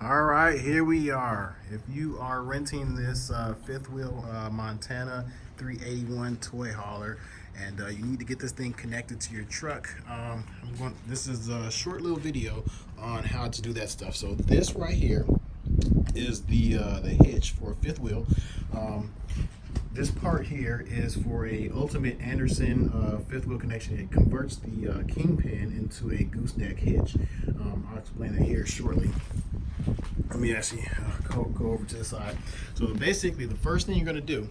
All right, here we are. If you are renting this fifth wheel Montana 381 toy hauler and you need to get this thing connected to your truck, this is a short little video on how to do that stuff. So this right here is the hitch for a fifth wheel. This part here is for a Ultimate Anderson fifth wheel connection. It converts the kingpin into a gooseneck hitch. I'll explain that here shortly. Let me actually go over to the side. So basically, the first thing you're going to do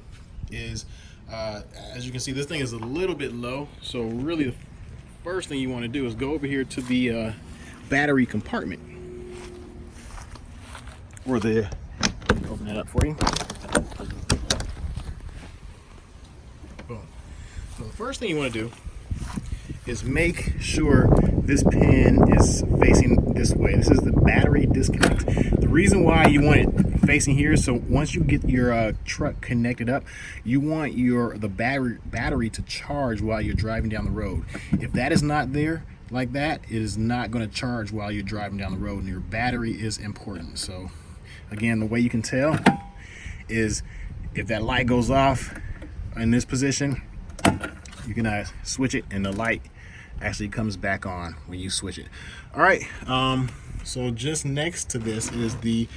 is, as you can see, this thing is a little bit low. So really, the first thing you want to do is go over here to the battery compartment, or the open that up for you. Boom. So the first thing you want to do is make sure this pin is facing this way. This is the battery disconnect. The reason why you want it facing here, so once you get your truck connected up, you want the battery to charge while you're driving down the road. If that is not there like that, it is not going to charge while you're driving down the road, and your battery is important. So again, the way you can tell is if that light goes off in this position, you can switch it and the light actually comes back on when you switch it. All right, so just next to this is the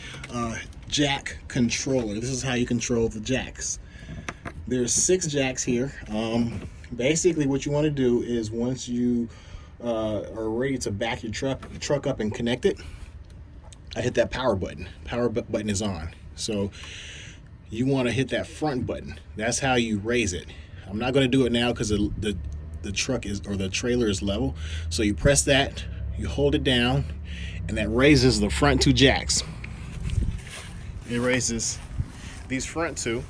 jack controller. This is how you control the jacks. There's 6 jacks here. Basically what you want to do is, once you are ready to back your truck up and connect it, I hit that power button. Power button is on. So you want to hit that front button. That's how you raise it. I'm not going to do it now because the truck is, or the trailer is level. So you press that, you hold it down, and that raises the front 2 jacks. It raises these front 2,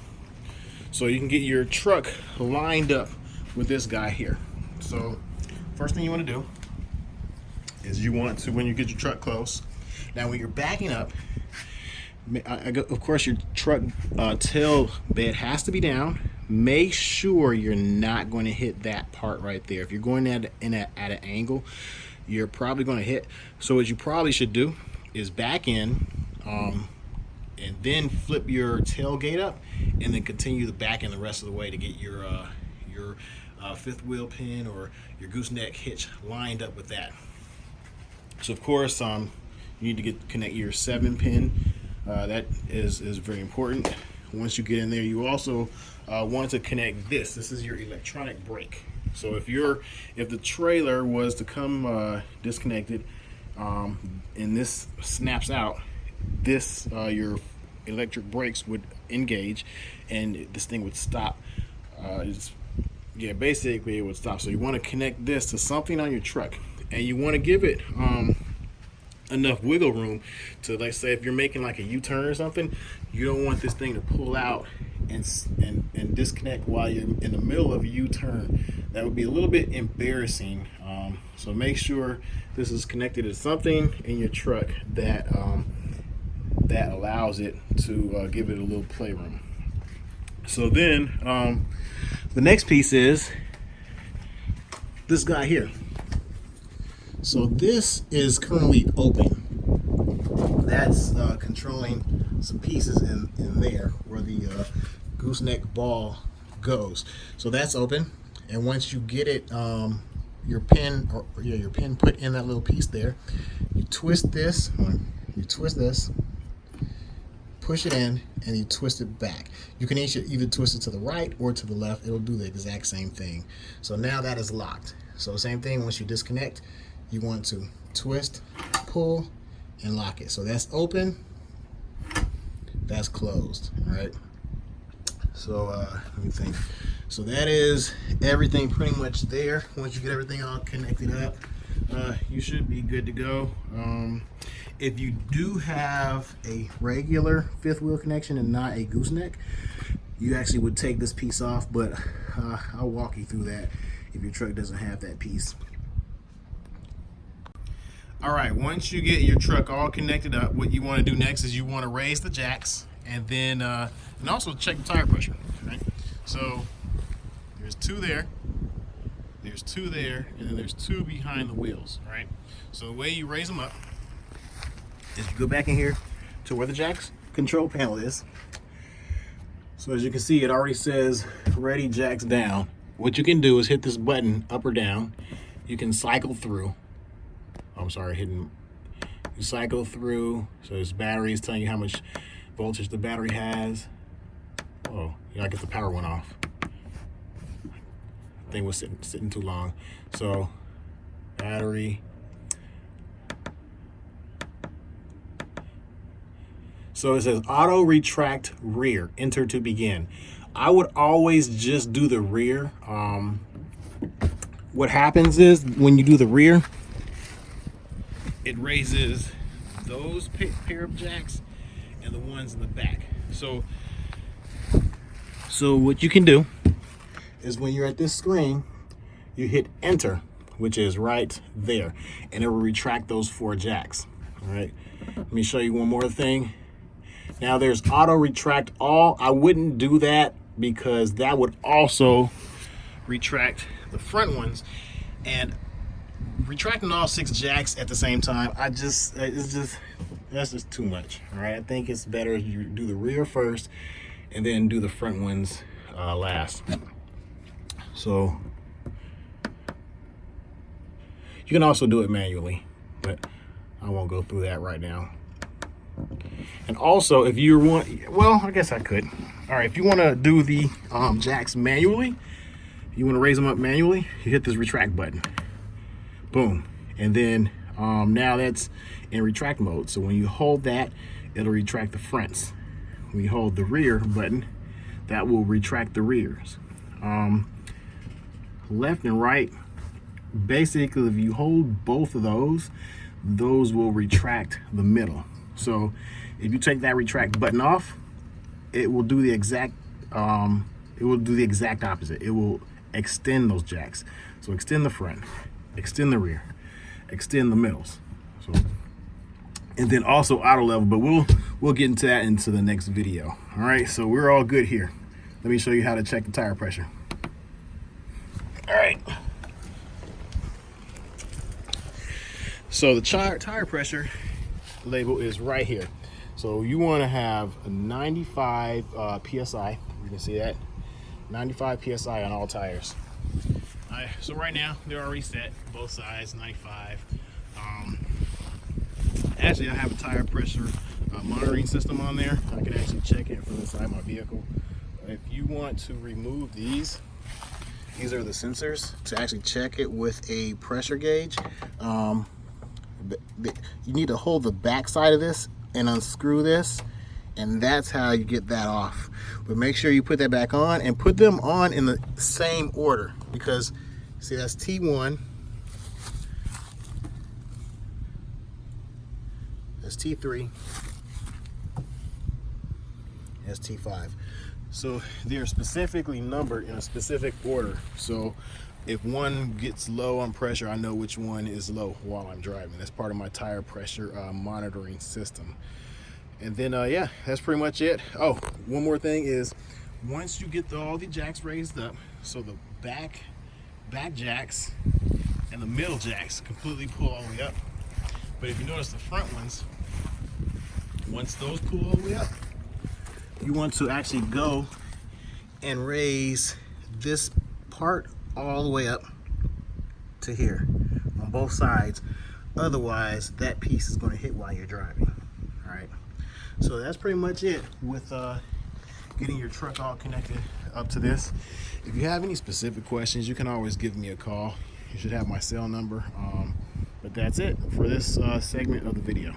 so you can get your truck lined up with this guy here. So first thing you want to do is you want to, when you get your truck close, now when you're backing up, of course your truck tail bed has to be down. Make sure you're not going to hit that part right there. If you're going at an angle, you're probably going to hit. So what you probably should do is back in, and then flip your tailgate up, and then continue to back in the rest of the way to get your fifth wheel pin or your gooseneck hitch lined up with that. So of course, you need to connect your 7 pin. That is very important. Once you get in there, you also want to connect this. This is your electronic brake. So if the trailer was to come disconnected, and this snaps out, your electric brakes would engage, and this thing would stop. Basically it would stop. So you want to connect this to something on your truck, and you want to give it enough wiggle room to, like, say if you're making like a U-turn or something, you don't want this thing to pull out and disconnect while you're in the middle of a U-turn. That would be a little bit embarrassing. So make sure this is connected to something in your truck that that allows it to give it a little playroom. So then the next piece is this guy here. So this is currently open. That's controlling some pieces in there where the gooseneck ball goes. So that's open, and once you get it, your pin put in that little piece there, you twist this, push it in, and you twist it back. You can either twist it to the right or to the left. It'll do the exact same thing. So now that is locked. So same thing, once you disconnect, you want to twist, pull, and lock it. So that's open, that's closed. All right. So let me think. So that is everything pretty much there. Once you get everything all connected up, you should be good to go. If you do have a regular fifth wheel connection and not a gooseneck, you actually would take this piece off, but I'll walk you through that if your truck doesn't have that piece. All right, once you get your truck all connected up, what you want to do next is you want to raise the jacks, and then and also check the tire pressure. Right? So there's 2 there, there's 2 there, and then there's 2 behind the wheels. Right? So the way you raise them up is you go back in here to where the jack's control panel is. So as you can see, it already says ready jacks down. What you can do is hit this button up or down. You can cycle through. I'm sorry, you cycle through. So this battery is telling you how much voltage the battery has. Oh, yeah, I guess the power went off. Thing was sitting too long. So battery. So it says auto retract rear, enter to begin. I would always just do the rear. What happens is when you do the rear, it raises those pair of jacks and the ones in the back. So what you can do is when you're at this screen, you hit enter, which is right there, and it will retract those 4 jacks. All right, let me show you one more thing. Now there's auto retract all. I wouldn't do that because that would also retract the front ones, and retracting all 6 jacks at the same time, that's just too much. All right, I think it's better you do the rear first and then do the front ones last. So you can also do it manually, but I won't go through that right now. And also, if you want, well, I guess I could. All right, if you want to do the jacks manually, you want to raise them up manually, you hit this retract button. Boom. And then now that's in retract mode. So when you hold that, it'll retract the fronts. When you hold the rear button, that will retract the rears. Left and right, basically, if you hold both of those will retract the middle. So if you take that retract button off, it will do the exact opposite. It will extend those jacks. So extend the front, extend the rear, extend the middles. So, and then also auto level, but we'll get into that into the next video. All right, so we're all good here. Let me show you how to check the tire pressure. All right. So the tire pressure label is right here. So you want to have a 95 psi. You can see that 95 psi on all tires. So right now they're already set, both sides 95. Actually, I have a tire pressure monitoring system on there. I can actually check it from inside my vehicle. If you want to remove these are the sensors to actually check it with a pressure gauge. You need to hold the back side of this and unscrew this, and that's how you get that off. But make sure you put that back on and put them on in the same order, because see, that's T1, that's T3, that's T5. So they're specifically numbered in a specific order. So if one gets low on pressure, I know which one is low while I'm driving. That's part of my tire pressure monitoring system. And then, yeah, that's pretty much it. Oh, one more thing is, once you get all the jacks raised up, so the back jacks and the middle jacks completely pull all the way up. But if you notice the front ones, once those pull all the way up, you want to actually go and raise this part all the way up to here on both sides. Otherwise, that piece is going to hit while you're driving. All right, so that's pretty much it with getting your truck all connected up to this. If you have any specific questions, you can always give me a call. You should have my cell number. But that's it for this segment of the video.